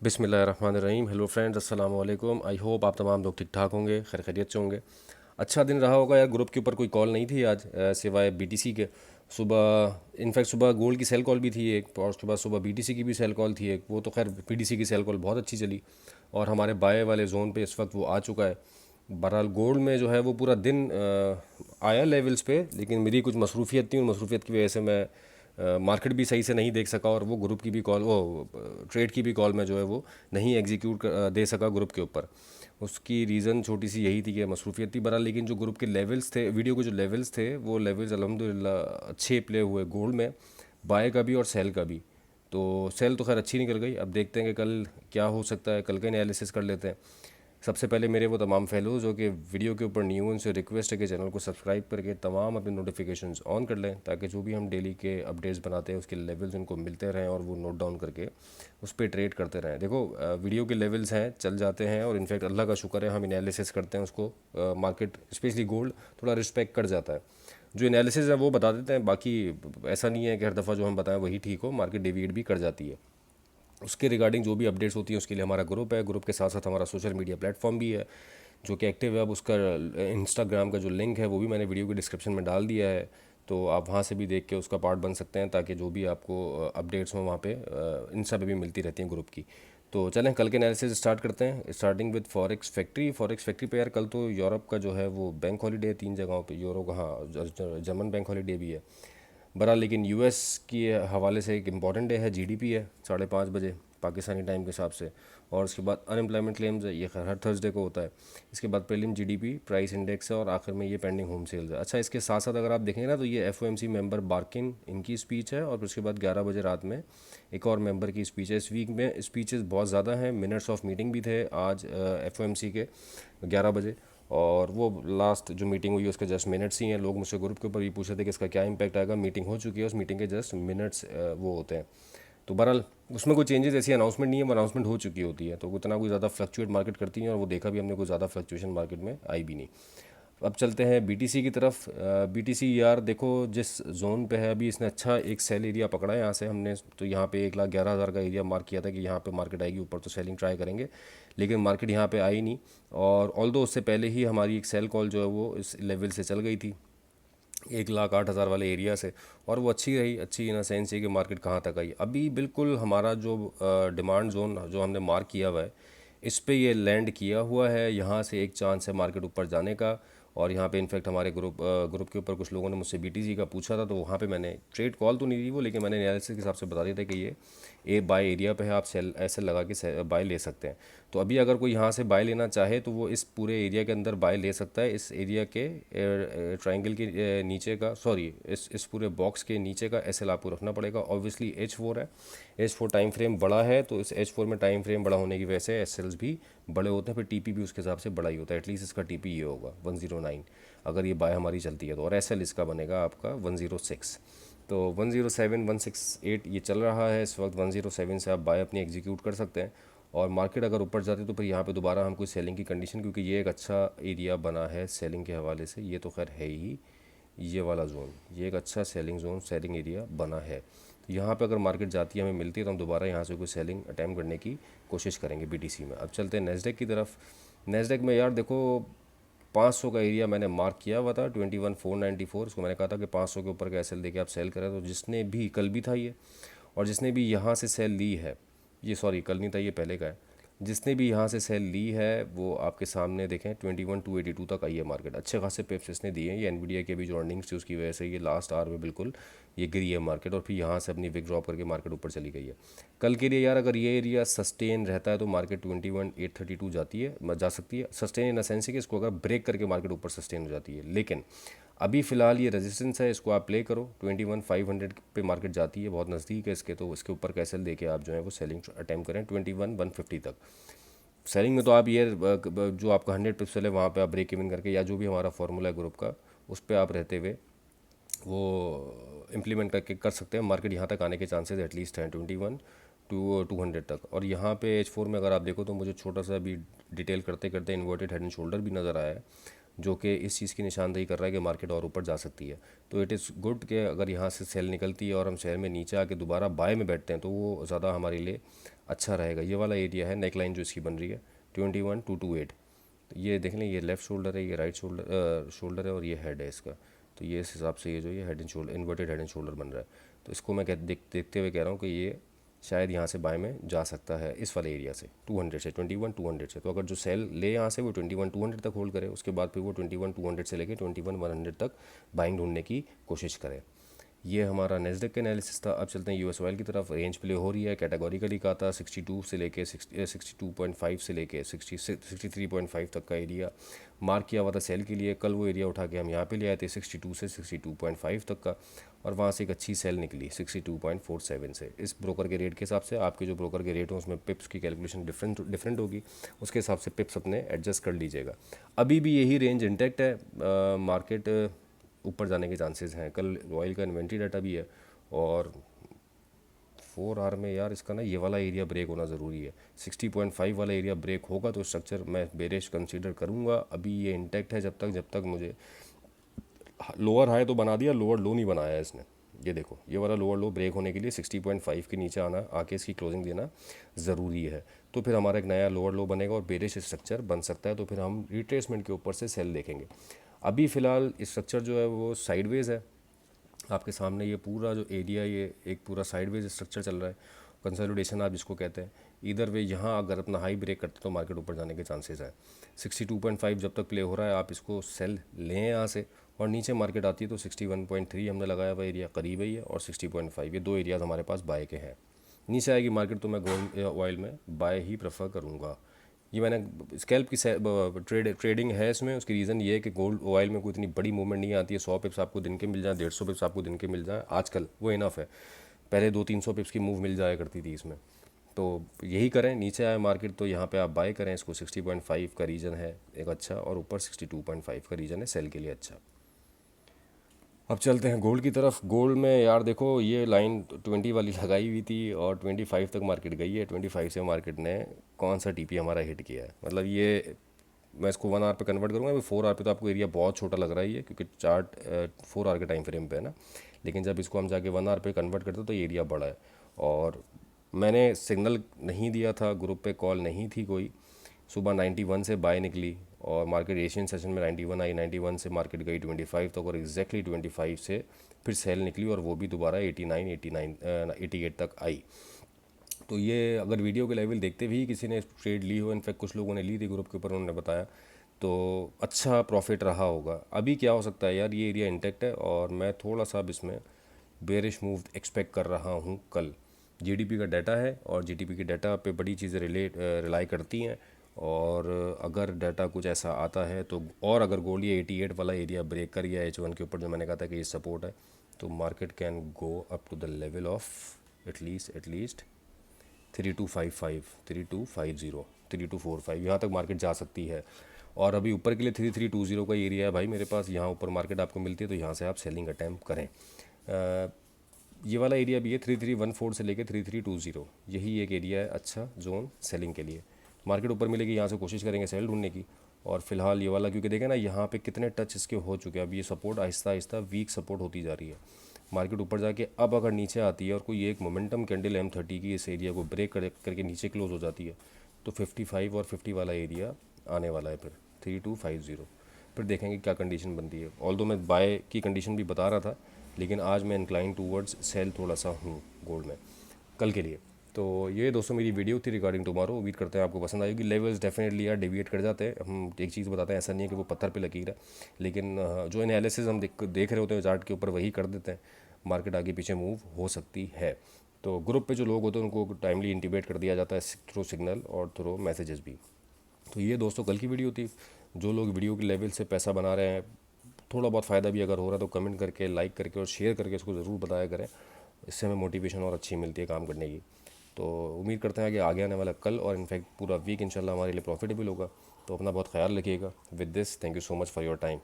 बिस्मिल्लाहिर्रहमानिर्रहीम। Hello friends, अस्सलाम वालेकुम। आई होप आप तमाम लोग ठीक ठाक होंगे, खैर खैरियत से होंगे। अच्छा दिन रहा होगा यार। ग्रुप के ऊपर कोई कॉल नहीं थी आज, सिवाय बीटीसी के। सुबह इनफैक्ट सुबह गोल्ड की सेल कॉल भी थी एक, और उसके बाद सुबह बीटीसी की भी सेल कॉल थी एक। वो तो खैर बीटीसी की सेल कॉल बहुत अच्छी चली और हमारे बाय वाले जोन पे इस वक्त वो आ चुका है। बहरहाल गोल्ड में जो है वो पूरा दिन आया लेवल्स पे, लेकिन मेरी कुछ मसरूफियत थी, उन मसरूफियत की वजह से मैं मार्केट भी सही से नहीं देख सका और वो ग्रुप की भी कॉल, वो ट्रेड की भी कॉल में जो है वो नहीं एग्जीक्यूट दे सका ग्रुप के ऊपर। उसकी रीज़न छोटी सी यही थी कि मसरूफियत थी बहरहाल। लेकिन जो ग्रुप के लेवल्स थे, वीडियो के जो लेवल्स थे, वो लेवल्स अल्हम्दुलिल्लाह अच्छे प्ले हुए गोल्ड में, बाय का भी और सेल का भी। तो सेल तो खैर अच्छी निकल गई। अब देखते हैं कि कल क्या हो सकता है, कल का एनालिसिस कर लेते हैं। सबसे पहले मेरे वो तमाम फेलोज़ जो कि वीडियो के ऊपर न्यू, उनसे रिक्वेस्ट है कि चैनल को सब्सक्राइब करके तमाम अपने नोटिफिकेशंस ऑन कर लें, ताकि जो भी हम डेली के अपडेट्स बनाते हैं उसके लेवल्स उनको मिलते रहें और वो नोट डाउन करके उस पर ट्रेड करते रहें। देखो, वीडियो के लेवल्स हैं, चल जाते हैं, और इनफैक्ट अल्लाह का शुक्र है हम एनालिसिस करते हैं उसको, मार्केट स्पेशली गोल्ड थोड़ा रिस्पेक्ट कर जाता है। जो एनालिसिस है वो बता देते हैं, बाकी ऐसा नहीं है कि हर दफ़ा जो हम बताएं वही ठीक हो, मार्केट डिवीट भी कर जाती है। उसके रिगार्डिंग जो भी अपडेट्स होती हैं उसके लिए हमारा ग्रुप है। ग्रुप के साथ साथ हमारा सोशल मीडिया प्लेटफॉर्म भी है जो कि एक्टिव है। अब उसका इंस्टाग्राम का जो लिंक है वो भी मैंने वीडियो के डिस्क्रिप्शन में डाल दिया है, तो आप वहाँ से भी देख के उसका पार्ट बन सकते हैं, ताकि जो भी आपको अपडेट्स हों वहाँ पे इंस्टा पे भी मिलती रहती हैं ग्रुप की। तो चलें कल के एनालिसिस स्टार्ट करते हैं, starting with forex factory. Forex factory पे यार कल तो यूरोप का जो है वो बैंक हॉलीडे है 3 जगहों पे। यूरो का, हाँ, जर्मन बैंक हॉलीडे भी है बहरहाल। लेकिन यूएस के हवाले से एक इम्पॉर्टेंट डे है, जीडीपी है 5:30 बजे पाकिस्तानी टाइम के हिसाब से। और उसके बाद अनएम्प्लॉयमेंट क्लेम्स है, ये हर थर्सडे को होता है। इसके बाद प्रीलिम जीडीपी प्राइस इंडेक्स है, और आखिर में ये पेंडिंग होम सेल्स है। अच्छा, इसके साथ साथ अगर आप देखेंगे ना तो ये एफओएमसी मेंबर बार्किन, इनकी स्पीच है, और उसके बाद 11 बजे रात में एक और मेंबर की स्पीच है। इस वीक में स्पीचेस बहुत ज़्यादा हैं, मिनट्स ऑफ मीटिंग भी थे आज एफओएमसी के 11 बजे। और वो लास्ट जो मीटिंग हुई है उसके जस्ट मिनट्स ही हैं। लोग मुझसे ग्रुप के ऊपर ये पूछ रहे थे कि इसका क्या इम्पैक्ट आएगा। मीटिंग हो चुकी है, उस मीटिंग के जस्ट मिनट्स वो होते हैं। तो बहरहाल उसमें कोई चेंजेस ऐसी अनाउंसमेंट नहीं है, अनाउंसमेंट हो चुकी होती है, तो उतना कोई ज़्यादा फ्लक्चुएट मार्केट करती है, और वो देखा भी हमने, कोई ज़्यादा फ्लक्चुएशन मार्केट में आई भी नहीं। अब चलते हैं बीटीसी की तरफ। बीटीसी यार देखो, जिस जोन पे है अभी, इसने अच्छा एक सेल एरिया पकड़ा है यहाँ से हमने। तो यहाँ पे 1,11,000 का एरिया मार्क किया था कि यहाँ पे मार्केट आएगी ऊपर तो सेलिंग ट्राई करेंगे, लेकिन मार्केट यहाँ पे आई नहीं। और ऑल्दो उससे पहले ही हमारी एक सेल कॉल जो है वो इस लेवल से चल गई थी, 1,08,000 वाले एरिया से, और वो अच्छी रही। अच्छी इन सेंस है कि मार्केट कहाँ तक आई। अभी बिल्कुल हमारा जो डिमांड जोन जो हमने मार्क किया हुआ है, इस पे ये लैंड किया हुआ है। यहाँ से एक चांस है मार्केट ऊपर जाने का। और यहाँ पे इनफैक्ट हमारे ग्रुप के ऊपर कुछ लोगों ने मुझसे बीटीसी का पूछा था, तो वहाँ पे मैंने ट्रेड कॉल तो नहीं दी वो, लेकिन मैंने एनालिसिस के हिसाब से बता दिया था कि ये बाय एरिया पे है, आप सेल ऐसे लगा के बाय ले सकते हैं। तो अभी अगर कोई यहाँ से बाय लेना चाहे तो वो इस पूरे एरिया के अंदर बाय ले सकता है। इस एरिया के ट्रायंगल के नीचे का, सॉरी, इस पूरे बॉक्स के नीचे का एसएल आपको रखना पड़ेगा। ऑब्वियसली H4 है, H4 टाइम फ्रेम बड़ा है, तो इस H4 में टाइम फ्रेम बड़ा होने की वजह से एसएल्स भी बड़े होते हैं, फिर टीपी भी उसके हिसाब से बड़ा ही होता है। एटलीस्ट इसका टीपी ये होगा 109 अगर ये बाय हमारी चलती है तो, और एसएल इसका बनेगा आपका 106। तो 107 168 ये चल रहा है इस वक्त। 107 से आप बाय अपनी एग्जीक्यूट कर सकते हैं, और मार्केट अगर ऊपर जाती है तो फिर यहाँ पे दोबारा हम कोई सेलिंग की कंडीशन, क्योंकि ये एक अच्छा एरिया बना है सेलिंग के हवाले से। ये तो खैर है ही, ये वाला जोन, ये एक अच्छा सेलिंग जोन, सेलिंग एरिया बना है। तो यहाँ पे अगर मार्केट जाती है, हमें मिलती है, तो हम दोबारा यहाँ से कोई सेलिंग अटैम्प्ट करने की कोशिश करेंगे बीटीसी में। अब चलते हैं नेस्डेक की तरफ। नेस्डेक में यार देखो, 500 का एरिया मैंने मार्क किया हुआ था, 21,494। उसको मैंने कहा था कि 500 के ऊपर का एसएल देके आप सेल करें। तो जिसने भी, कल भी था ये, और जिसने भी यहाँ से सेल ली है, ये सॉरी कल नहीं था, ये पहले का है, जिसने भी यहाँ से सेल ली है वो आपके सामने देखें 21,282 तक आई है मार्केट। अच्छे खासे पिप्स इसने दिए हैं। ये एनवीडिया के भी जो अर्निंग्स थी उसकी वजह से ये लास्ट आवर में बिल्कुल ये गिरी है मार्केट, और फिर यहाँ से अपनी विक ड्रॉप करके मार्केट ऊपर चली गई है। कल के लिए यार अगर ये एरिया सस्टेन रहता है तो मार्केट 21,832 जाती है, जा सकती है। सस्टेन इन द सेंस कि इसको अगर ब्रेक करके मार्केट ऊपर सस्टेन हो जाती है, लेकिन अभी फ़िलहाल ये रेजिस्टेंस है, इसको आप प्ले करो। 21,500 पे मार्केट जाती है, बहुत नज़दीक है इसके, तो इसके ऊपर कैसल देके आप जो है वो सेलिंग अटैम्प्ट करें 21,150 तक। सेलिंग में तो आप ये जो आपका 100 पिप्स है वहाँ पे आप ब्रेक इवन करके, या जो भी हमारा फॉर्मूला है ग्रुप का, उस पर आप रहते हुए वो इम्प्लीमेंट करके कर सकते हैं। मार्केट यहाँ तक आने के चांसेस एटलीस्ट हैं 21 to 200 तक। और यहाँ पे H4 में अगर आप देखो तो मुझे छोटा सा भी डिटेल करते करते इन्वर्टेड हेड एंड शोल्डर भी नज़र आया है, जो कि इस चीज़ की निशानदेही कर रहा है कि मार्केट और ऊपर जा सकती है। तो इट इज़ गुड कि अगर यहाँ से सेल निकलती है और हम शेयर में नीचे आके दोबारा बाय में बैठते हैं तो वो ज़्यादा हमारे लिए अच्छा रहेगा। ये वाला एरिया है नेक लाइन जो इसकी बन रही है 21228। तो ये देख लें, ये लेफ़्ट शोल्डर है, ये राइट शोल्डर है और ये हेड है इसका। तो ये इस हिसाब से ये जो ये head and shoulder, inverted head and shoulder बन रहा है। तो इसको मैं देखते हुए कह रहा हूँ कि ये शायद यहाँ से बाय में जा सकता है इस वाले एरिया से 200 से 21 200 से। तो अगर जो सेल ले यहाँ से वो 21 200 तक होल्ड करे, उसके बाद फिर वो 21 200 से लेके 21 100 तक बाइंग ढूंढने की कोशिश करे। ये हमारा नेस्डेक का एनालिसिस था। अब चलते हैं यूएस ऑयल की तरफ। रेंज प्ले हो रही है, कैटेगोरिकली कहा था 62 से लेके 62.5 से लेके 63.5 तक का एरिया मार्क किया हुआ था सेल के लिए। कल वो एरिया उठा के हम यहाँ पे ले आए थे 62 से 62.5 तक का, और वहाँ से एक अच्छी सेल निकली 62.47 से। इस ब्रोकर के रेट के हिसाब से आपके जो ब्रोकर के रेट हो उसमें पिप्स की कैलकुलेशन डिफरेंट होगी, उसके हिसाब से पिप्स अपने एडजस्ट कर लीजिएगा। अभी भी यही रेंज इंटैक्ट है, मार्केट ऊपर जाने के चांसेस हैं। कल ऑयल का इन्वेंट्री डाटा भी है, और 4 आवर में यार इसका ना ये वाला एरिया ब्रेक होना ज़रूरी है। 60.5 वाला एरिया ब्रेक होगा तो स्ट्रक्चर मैं बेरिश कंसीडर करूँगा। अभी ये इंटैक्ट है जब तक मुझे लोअर हाई तो बना दिया, लोअर लो नहीं बनाया इसने। ये देखो, ये वाला लोअर लो ब्रेक होने के लिए 60.5 के नीचे आके इसकी क्लोजिंग देना ज़रूरी है। तो फिर हमारा एक नया लोअर लो बनेगा और बेरिश स्ट्रक्चर बन सकता है। तो फिर हम रिट्रेसमेंट के ऊपर से सेल देखेंगे। अभी फ़िलहाल स्ट्रक्चर जो है वो साइडवेज है। आपके सामने ये पूरा जो एरिया, ये एक पूरा साइडवेज स्ट्रक्चर चल रहा है, कंसोलिडेशन आप जिसको कहते हैं। इधर वे यहाँ अगर अपना हाई ब्रेक करते तो मार्केट ऊपर जाने के चांसेस हैं। 62.5 जब तक प्ले हो रहा है आप इसको सेल लें यहाँ से, और नीचे मार्केट आती है तो 61.3 हमने लगाया हुआ एरिया करीब ही है, और 60.5 ये दो एरियाज हमारे पास बाय के हैं। नीचे आएगी मार्केट तो मैं गोल्ड ऑयल में बाय ही प्रेफर करूँगा। ये मैंने स्कैल्प की ट्रेडिंग है इसमें। उसकी रीज़न ये है कि गोल्ड ऑयल में कोई इतनी बड़ी मूवमेंट नहीं आती है। 100 पिप्स आपको दिन के मिल जाए, 150 पिप्स आपको दिन के मिल जाए आजकल, वो इनफ है। पहले 200-300 पिप्स की मूव मिल जाया करती थी इसमें। तो यही करें, नीचे आए मार्केट तो यहाँ पे आप बाय करें इसको। 60.5 का रीजन है एक अच्छा, और ऊपर 62.5 का रीजन है सेल के लिए अच्छा। अब चलते हैं गोल्ड की तरफ। गोल्ड में यार देखो, ये लाइन 20 वाली लगाई हुई थी और 25 तक मार्केट गई है। 25 से मार्केट ने कौन सा टीपी हमारा हिट किया है, मतलब ये मैं इसको 1 आवर पे कन्वर्ट करूँगा। अभी 4 आवर पे तो आपको एरिया बहुत छोटा लग रहा है ये, क्योंकि चार्ट 4 आवर के टाइम फ्रेम पे है ना। लेकिन जब इसको हम जाके 1 आवर पे कन्वर्ट करते तो ये एरिया बड़ा है। और मैंने सिग्नल नहीं दिया था, ग्रुप पे कॉल नहीं थी कोई। सुबह 91 से बाय निकली और मार्केट एशियन सेशन में 91 आई, 91 से मार्केट गई 25 तक, और एग्जैक्टली 25 से फिर सेल निकली, और वो भी दोबारा 88 तक आई। तो ये अगर वीडियो के लेवल देखते भी किसी ने ट्रेड ली हो, इनफैक्ट कुछ लोगों ने ली थी ग्रुप के ऊपर, उन्होंने बताया, तो अच्छा प्रॉफिट रहा होगा। अभी क्या हो सकता है यार, ये एरिया इंटैक्ट है और मैं थोड़ा सा अब इसमें बेरिश मूव एक्सपेक्ट कर रहा हूँ। कल जीडीपी का डाटा है और जीडीपी के डाटा पे बड़ी चीज़ें रिलाई करती हैं, और अगर डाटा कुछ ऐसा आता है तो, और अगर गोल्ड ये 88 वाला एरिया ब्रेक कर गया H1 के ऊपर जो मैंने कहा था कि ये सपोर्ट है, तो market can go up to the level of at least 3255 3250 3245, यहाँ तक मार्केट जा सकती है। और अभी ऊपर के लिए 3320 का एरिया है भाई मेरे पास। यहाँ ऊपर मार्केट आपको मिलती है तो यहाँ से आप सेलिंग अटैम्प्ट करें। ये वाला एरिया भी है 3314 से लेके 3320, यही एक एरिया है अच्छा जोन सेलिंग के लिए। मार्केट ऊपर मिलेगी, यहाँ से कोशिश करेंगे सेल ढूंढने की। और फिलहाल ये वाला, क्योंकि देखें ना यहाँ पे कितने टच इसके हो चुके हैं। अब ये support Aahista Aahista week support होती जा रही है। मार्केट ऊपर जाके अब अगर नीचे आती है और कोई एक मोमेंटम कैंडल M30 की इस एरिया को ब्रेक करके नीचे क्लोज हो जाती है, तो 55 और 50 वाला एरिया आने वाला है फिर 3250। फिर देखेंगे क्या कंडीशन बनती है। ऑल्दो मैं बाय की कंडीशन भी बता रहा था, लेकिन आज मैं इंक्लाइन टूवर्ड्स सेल थोड़ा सा हूँ गोल्ड में कल के लिए। तो ये दोस्तों मेरी वीडियो थी रिगार्डिंग टुमारो। उम्मीद करते हैं आपको पसंद आएगी। लेवल्स डेफिनेटली यार डेविएट कर जाते हैं। हम एक चीज़ बताते हैं, ऐसा नहीं है कि वो पत्थर पे लकीर है, लेकिन जो एनालिसिस हम देख रहे होते हैं चार्ट के ऊपर वही कर देते हैं। मार्केट आगे पीछे मूव हो सकती है। तो ग्रुप पे जो लोग होते हैं उनको टाइमली इंटीमेट कर दिया जाता है थ्रू सिग्नल और थ्रू मैसेजेस भी। तो ये दोस्तों कल की वीडियो थी। जो लोग वीडियो के लेवल से पैसा बना रहे हैं, थोड़ा बहुत फ़ायदा भी अगर हो रहा है तो कमेंट करके, लाइक करके और शेयर करके इसको ज़रूर बताया करें। इससे हमें मोटिवेशन और अच्छी मिलती है काम करने की। तो उम्मीद करते हैं कि आगे आने वाला कल और इनफैक्ट पूरा वीक इंशाल्लाह हमारे लिए प्रॉफिटेबल होगा। तो अपना बहुत ख्याल रखिएगा। With this, thank you so much for your time.